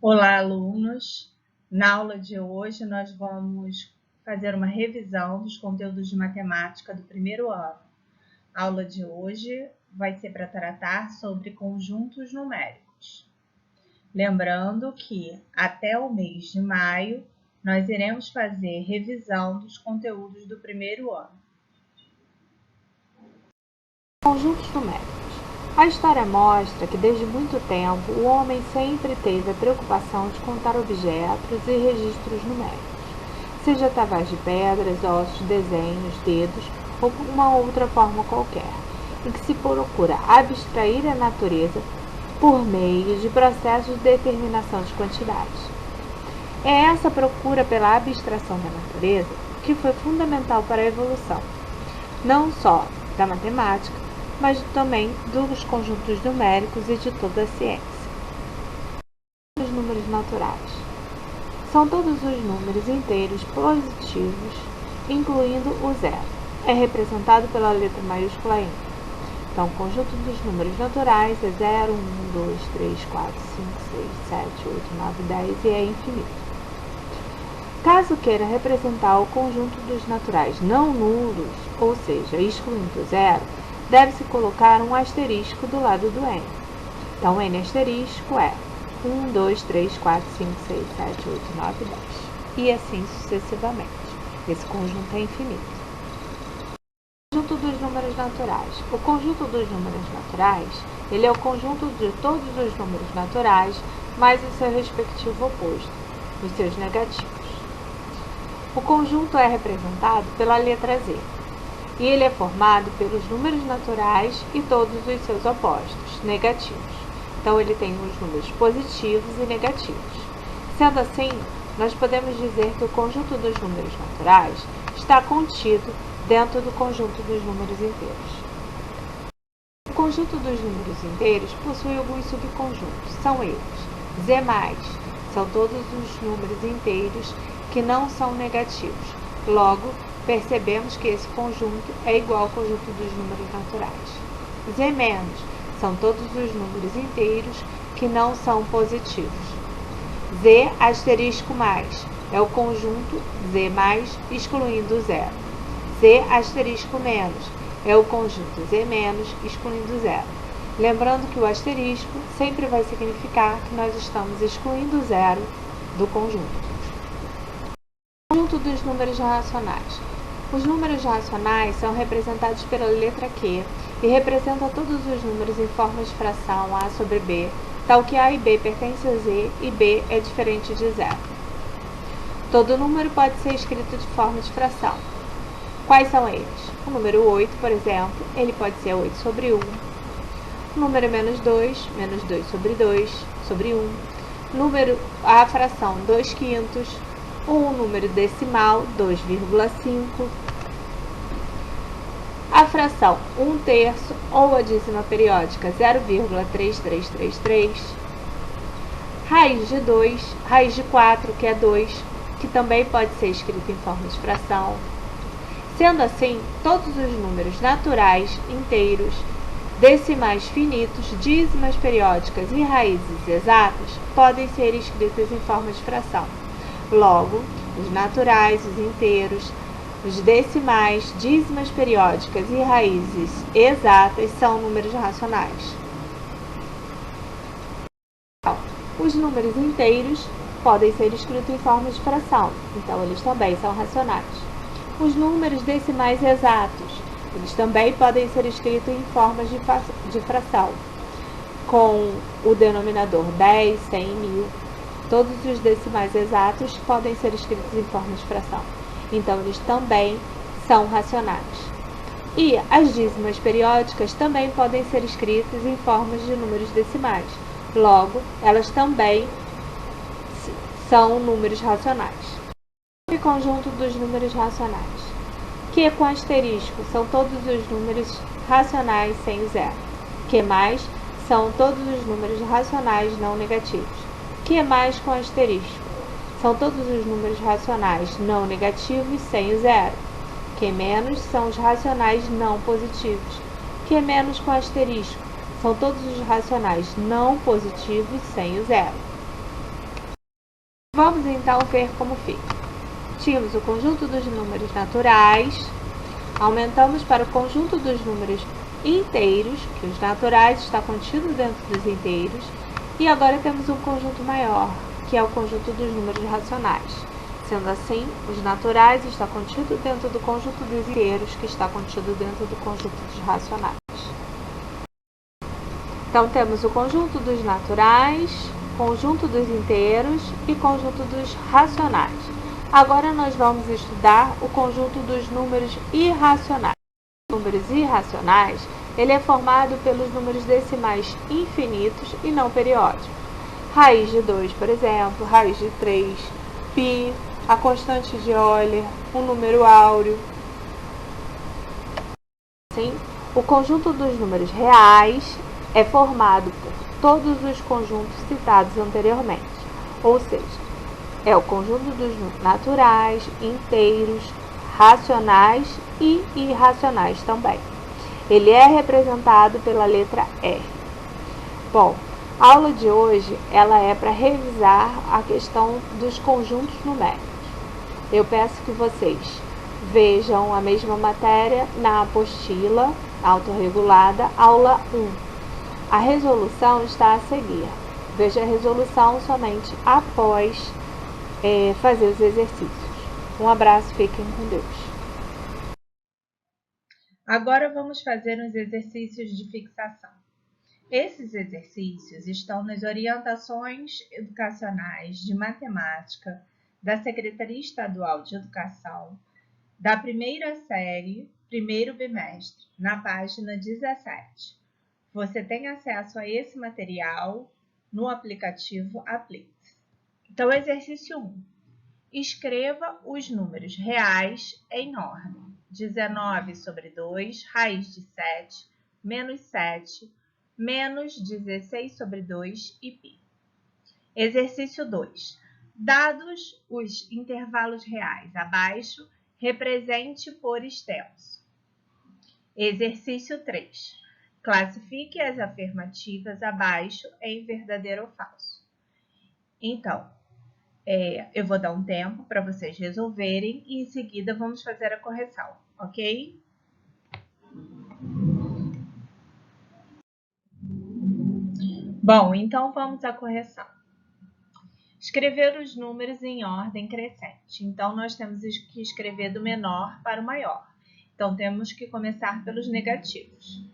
Olá, alunos! Na aula de hoje, nós vamos fazer uma revisão dos conteúdos de matemática do primeiro ano. A aula de hoje vai ser para tratar sobre conjuntos numéricos. Lembrando que, até o mês de maio, nós iremos fazer revisão dos conteúdos do primeiro ano. Conjuntos numéricos. A história mostra que desde muito tempo o homem sempre teve a preocupação de contar objetos e registros numéricos, seja através de pedras, ossos, desenhos, dedos ou uma outra forma qualquer, em que se procura abstrair a natureza por meio de processos de determinação de quantidades. É essa procura pela abstração da natureza que foi fundamental para a evolução, não só da matemática, mas também dos conjuntos numéricos e de toda a ciência. Os números naturais são todos os números inteiros positivos, incluindo o zero. É representado pela letra maiúscula M. Então, o conjunto dos números naturais é 0, 1, 2, 3, 4, 5, 6, 7, 8, 9, 10 e é infinito. Caso queira representar o conjunto dos naturais não nulos, ou seja, excluindo o zero, deve-se colocar um asterisco do lado do n. Então, n asterisco é 1, 2, 3, 4, 5, 6, 7, 8, 9, 10. E assim sucessivamente. Esse conjunto é infinito. Conjunto dos números naturais. O conjunto dos números naturais, ele é o conjunto de todos os números naturais, mais o seu respectivo oposto, os seus negativos. O conjunto é representado pela letra Z. E ele é formado pelos números naturais e todos os seus opostos, negativos. Então, ele tem os números positivos e negativos. Sendo assim, nós podemos dizer que o conjunto dos números naturais está contido dentro do conjunto dos números inteiros. O conjunto dos números inteiros possui alguns subconjuntos. São eles: Z+, são todos os números inteiros que não são negativos. Logo, percebemos que esse conjunto é igual ao conjunto dos números naturais. Z- são todos os números inteiros que não são positivos. Z asterisco mais é o conjunto Z mais excluindo o zero. Z asterisco menos é o conjunto Z menos excluindo zero. Lembrando que o asterisco sempre vai significar que nós estamos excluindo o zero do conjunto. Conjunto dos números racionais. Os números racionais são representados pela letra Q e representam todos os números em forma de fração A sobre B, tal que A e B pertencem a Z e B é diferente de zero. Todo número pode ser escrito de forma de fração. Quais são eles? O número 8, por exemplo, ele pode ser 8 sobre 1. O número menos 2 sobre 2 sobre 1. A fração 2/5. Ou o número decimal 2,5, a fração 1/3 ou a dízima periódica 0,3333, raiz de 2, raiz de 4, que é 2, que também pode ser escrito em forma de fração. Sendo assim, todos os números naturais, inteiros, decimais finitos, dízimas periódicas e raízes exatas podem ser escritos em forma de fração. Logo, os naturais, os inteiros, os decimais, dízimas periódicas e raízes exatas são números racionais. Os números inteiros podem ser escritos em forma de fração, então eles também são racionais. Os números decimais exatos, eles também podem ser escritos em formas de fração, com o denominador 10, 100, 1000. Todos os decimais exatos podem ser escritos em forma de fração, então eles também são racionais. E as dízimas periódicas também podem ser escritas em formas de números decimais, logo, elas também são números racionais. O conjunto dos números racionais, que com asterisco são todos os números racionais sem o zero, que mais são todos os números racionais não negativos. Que mais com asterisco? São todos os números racionais não negativos sem o zero. Que menos são os racionais não positivos. Que menos com asterisco? São todos os racionais não positivos sem o zero. Vamos então ver como fica. Tínhamos o conjunto dos números naturais, aumentamos para o conjunto dos números inteiros, que os naturais está contido dentro dos inteiros, e agora temos um conjunto maior, que é o conjunto dos números racionais. Sendo assim, os naturais está contido dentro do conjunto dos inteiros, que está contido dentro do conjunto dos racionais. Então, temos o conjunto dos naturais, conjunto dos inteiros e conjunto dos racionais. Agora, nós vamos estudar o conjunto dos números irracionais. Os números irracionais, ele é formado pelos números decimais infinitos e não periódicos. Raiz de 2, por exemplo, raiz de 3, π, a constante de Euler, o número áureo. Assim, o conjunto dos números reais é formado por todos os conjuntos citados anteriormente, ou seja, é o conjunto dos naturais, inteiros, racionais e irracionais também. Ele é representado pela letra R. Bom, a aula de hoje ela é para revisar a questão dos conjuntos numéricos. Eu peço que vocês vejam a mesma matéria na apostila autorregulada, aula 1. A resolução está a seguir. Veja a resolução somente após fazer os exercícios. Um abraço, fiquem com Deus. Agora vamos fazer uns exercícios de fixação. Esses exercícios estão nas orientações educacionais de matemática da Secretaria Estadual de Educação, da primeira série, primeiro bimestre, na página 17. Você tem acesso a esse material no aplicativo Aplix. Então, exercício 1. Escreva os números reais em ordem. 19 sobre 2, raiz de 7, menos 7, menos 16 sobre 2 e π. Exercício 2. Dados os intervalos reais abaixo, represente por extenso. Exercício 3. Classifique as afirmativas abaixo em verdadeiro ou falso. Então, eu vou dar um tempo para vocês resolverem e em seguida vamos fazer a correção, ok? Bom, então vamos à correção. Escrever os números em ordem crescente. Então, nós temos que escrever do menor para o maior. Então, temos que começar pelos negativos.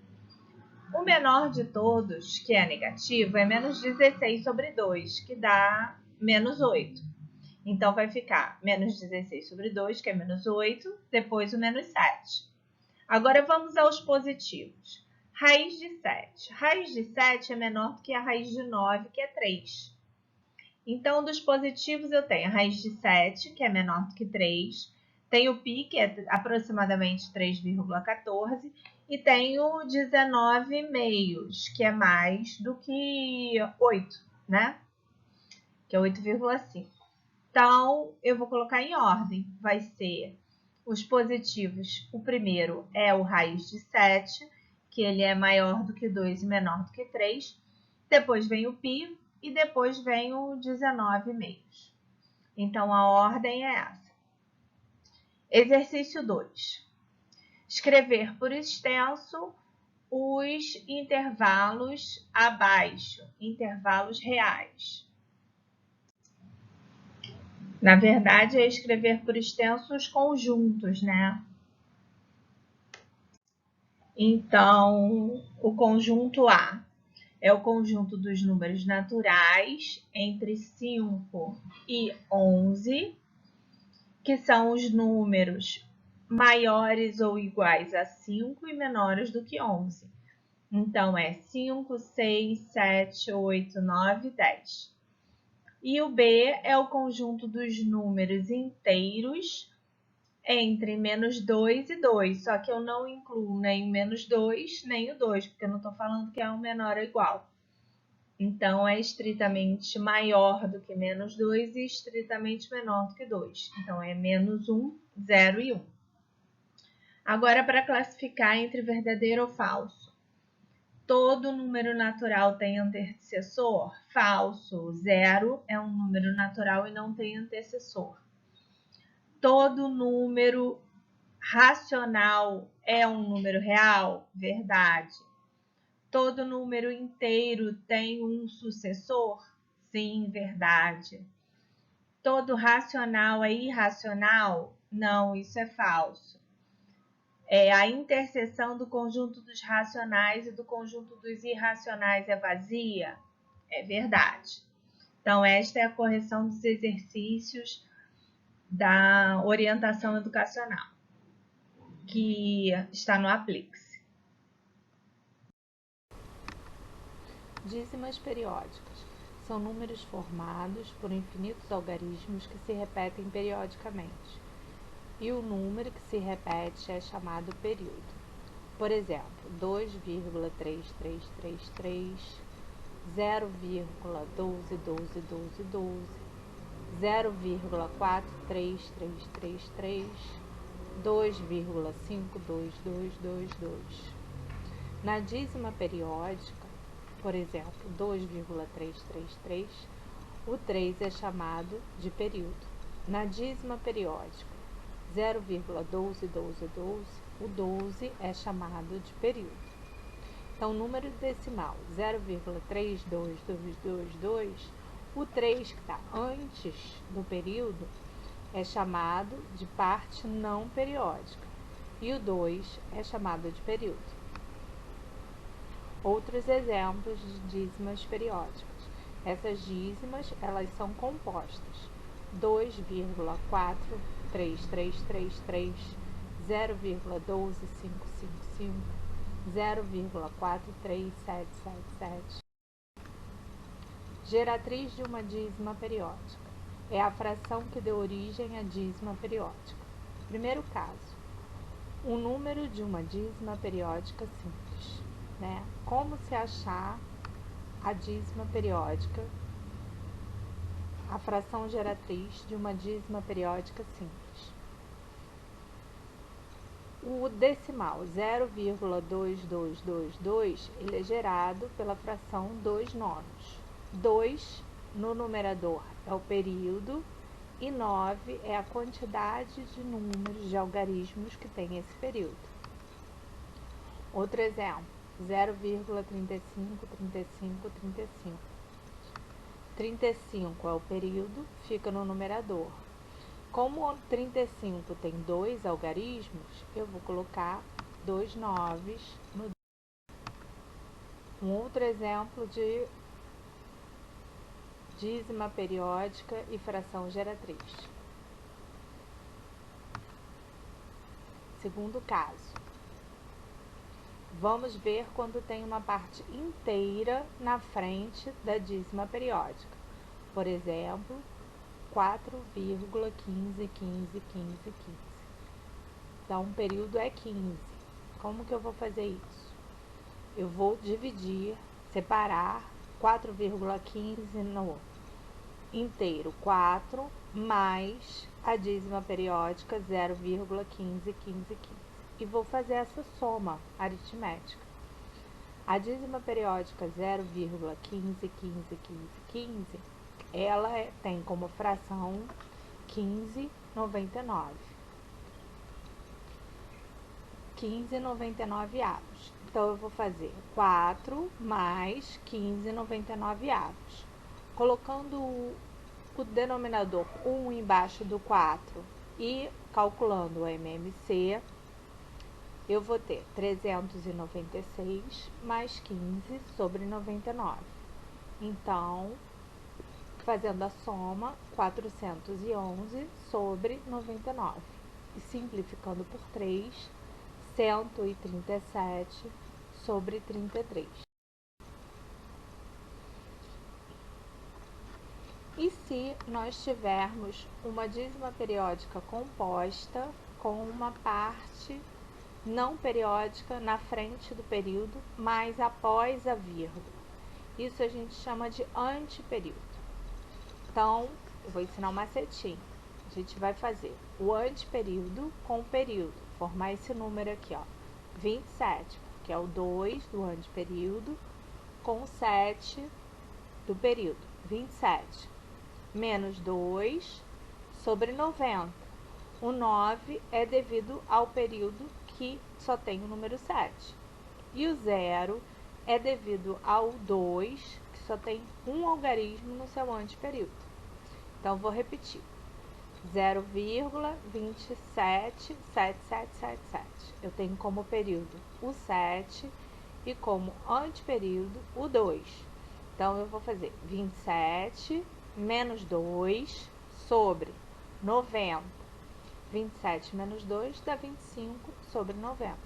O menor de todos, que é negativo, é menos 16 sobre 2, que dá menos 8. Então, vai ficar menos 16 sobre 2, que é menos 8, depois o menos 7. Agora, vamos aos positivos. Raiz de 7. Raiz de 7 é menor do que a raiz de 9, que é 3. Então, dos positivos, eu tenho a raiz de 7, que é menor do que 3. Tenho o π, que é aproximadamente 3,14. E tenho 19 meios, que é mais do que 8, né? Que é 8,5. Então, eu vou colocar em ordem. Vai ser os positivos. O primeiro é o raiz de 7, que ele é maior do que 2 e menor do que 3. Depois vem o π e depois vem o 19 meios. Então, a ordem é essa. Exercício 2. Escrever por extenso os intervalos abaixo, intervalos reais. Na verdade, é escrever por extenso os conjuntos, né? Então, o conjunto A é o conjunto dos números naturais entre 5 e 11, que são os números maiores ou iguais a 5 e menores do que 11. Então, é 5, 6, 7, 8, 9, 10. E o B é o conjunto dos números inteiros entre menos 2 e 2. Só que eu não incluo nem o menos 2, nem o 2, porque eu não estou falando que é um menor ou igual. Então, é estritamente maior do que menos 2 e estritamente menor do que 2. Então, é menos 1, 0 e 1. Agora, para classificar entre verdadeiro ou falso. Todo número natural tem antecessor? Falso. 0 é um número natural e não tem antecessor. Todo número racional é um número real? Verdade. Todo número inteiro tem um sucessor? Sim, verdade. Todo racional é irracional? Não, isso é falso. A interseção do conjunto dos racionais e do conjunto dos irracionais é vazia? É verdade. Então, esta é a correção dos exercícios da orientação educacional, que está no Aplix. Dízimas periódicas são números formados por infinitos algarismos que se repetem periodicamente, e o número que se repete é chamado período. Por exemplo, 2,3333, 0,121212, 0,43333, 2,52222. Na dízima periódica, por exemplo, 2,333, o 3 é chamado de período. Na dízima periódica, 0,121212, o 12 é chamado de período. Então, número decimal 0,32222, o 3 que está antes do período é chamado de parte não periódica e o 2 é chamado de período. Outros exemplos de dízimas periódicas. Essas dízimas, elas são compostas. 2,43333, 0,12555, 0,43777. Geratriz de uma dízima periódica. É a fração que deu origem à dízima periódica. Primeiro caso, o número de uma dízima periódica simples. Como se achar a dízima periódica, a fração geratriz de uma dízima periódica simples. O decimal 0,2222, ele é gerado pela fração 2 nonos. 2 no numerador é o período e 9 é a quantidade de números de algarismos que tem esse período. Outro exemplo, 0,353535. 35 é o período, fica no numerador. Como 35 tem 2 algarismos, eu vou colocar 2 noves no. Um outro exemplo de dízima periódica e fração geratriz. Segundo caso. Vamos ver quando tem uma parte inteira na frente da dízima periódica. Por exemplo, 4,15151515. Então, o período é 15. Como que eu vou fazer isso? Eu vou dividir, separar 4,15 no inteiro, 4, mais a dízima periódica 0,151515. E vou fazer essa soma aritmética. A dízima periódica 0,151515, ela tem como fração 1599. 1599 avos. Então, eu vou fazer 4 mais 1599 avos. Colocando o denominador 1 embaixo do 4 e calculando o MMC, eu vou ter 396 mais 15 sobre 99. Então, fazendo a soma, 411 sobre 99. E simplificando por 3, 137 sobre 33. E se nós tivermos uma dízima periódica composta com uma parte não periódica na frente do período, mas após a vírgula? Isso a gente chama de anteperíodo. Então, eu vou ensinar um macetinho. A gente vai fazer o anteperíodo com o período, formar esse número aqui, ó, 27, porque que é o 2 do ano de período, com o 7 do período, 27. Menos 2 sobre 90. O 9 é devido ao período que só tem o número 7. E o 0 é devido ao 2, que só tem um algarismo no seu anteperíodo. Então, vou repetir. 0,277777. Eu tenho como período o 7 e como anteperíodo o 2. Então, eu vou fazer 27 menos 2 sobre 90. 27 menos 2 dá 25 sobre 90.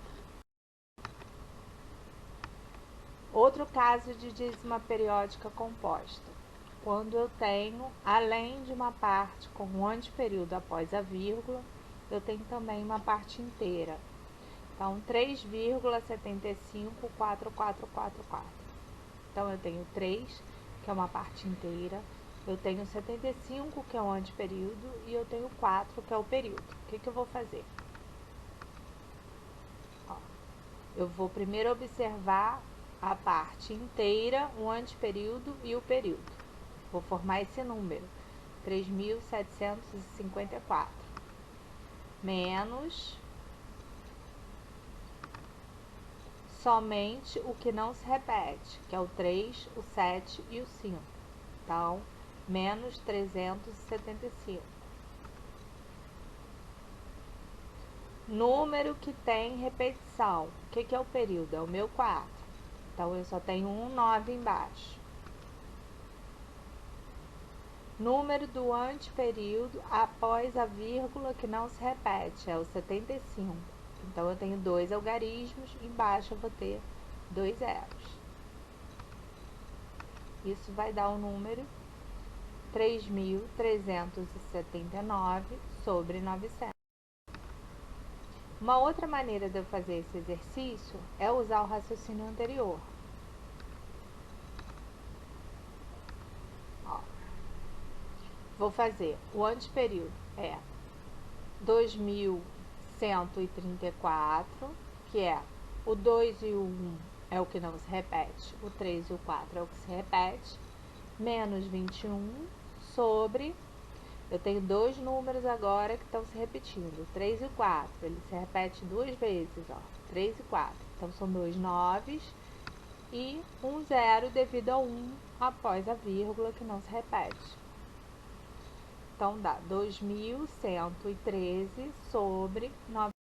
Outro caso de dízima periódica composta. Quando eu tenho, além de uma parte com um anteperíodo após a vírgula, eu tenho também uma parte inteira. Então, 3,754444. Então, eu tenho 3, que é uma parte inteira. Eu tenho 75, que é o anteperíodo, e eu tenho 4, que é o período. O que eu vou fazer? Ó, eu vou primeiro observar a parte inteira, o anteperíodo e o período. Vou formar esse número, 3.754, menos somente o que não se repete, que é o 3, o 7 e o 5. Então, menos 375. Número que tem repetição. O que é o período? É o meu 4. Então, eu só tenho um 9 embaixo. Número do anteperíodo após a vírgula que não se repete, é o 75. Então, eu tenho 2 algarismos, embaixo eu vou ter 2 zeros. Isso vai dar o número 3.379 sobre 900. Uma outra maneira de eu fazer esse exercício é usar o raciocínio anterior. Ó, vou fazer o anteperíodo é 2.134, que é o 2 e o 1 é o que não se repete, o 3 e o 4 é o que se repete, menos 21 sobre, eu tenho dois números agora que estão se repetindo, o 3 e o 4, ele se repete duas vezes, ó, 3 e 4, então são dois 9 e um 0 devido ao 1 após a vírgula que não se repete. Então, dá 2.113 sobre 9.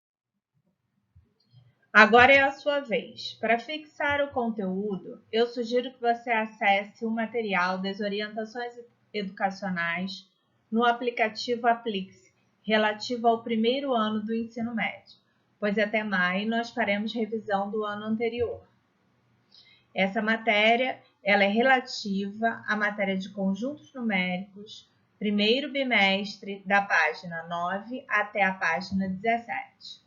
Agora é a sua vez. Para fixar o conteúdo, eu sugiro que você acesse o material das orientações educacionais no aplicativo Aplique-se, relativo ao primeiro ano do ensino médio, pois até maio nós faremos revisão do ano anterior. Essa matéria ela é relativa à matéria de conjuntos numéricos, primeiro bimestre, da página 9 até a página 17.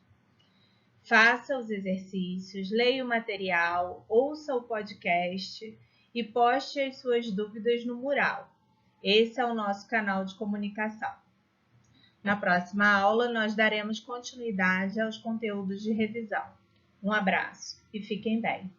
Faça os exercícios, leia o material, ouça o podcast e poste as suas dúvidas no mural. Esse é o nosso canal de comunicação. Na próxima aula, nós daremos continuidade aos conteúdos de revisão. Um abraço e fiquem bem!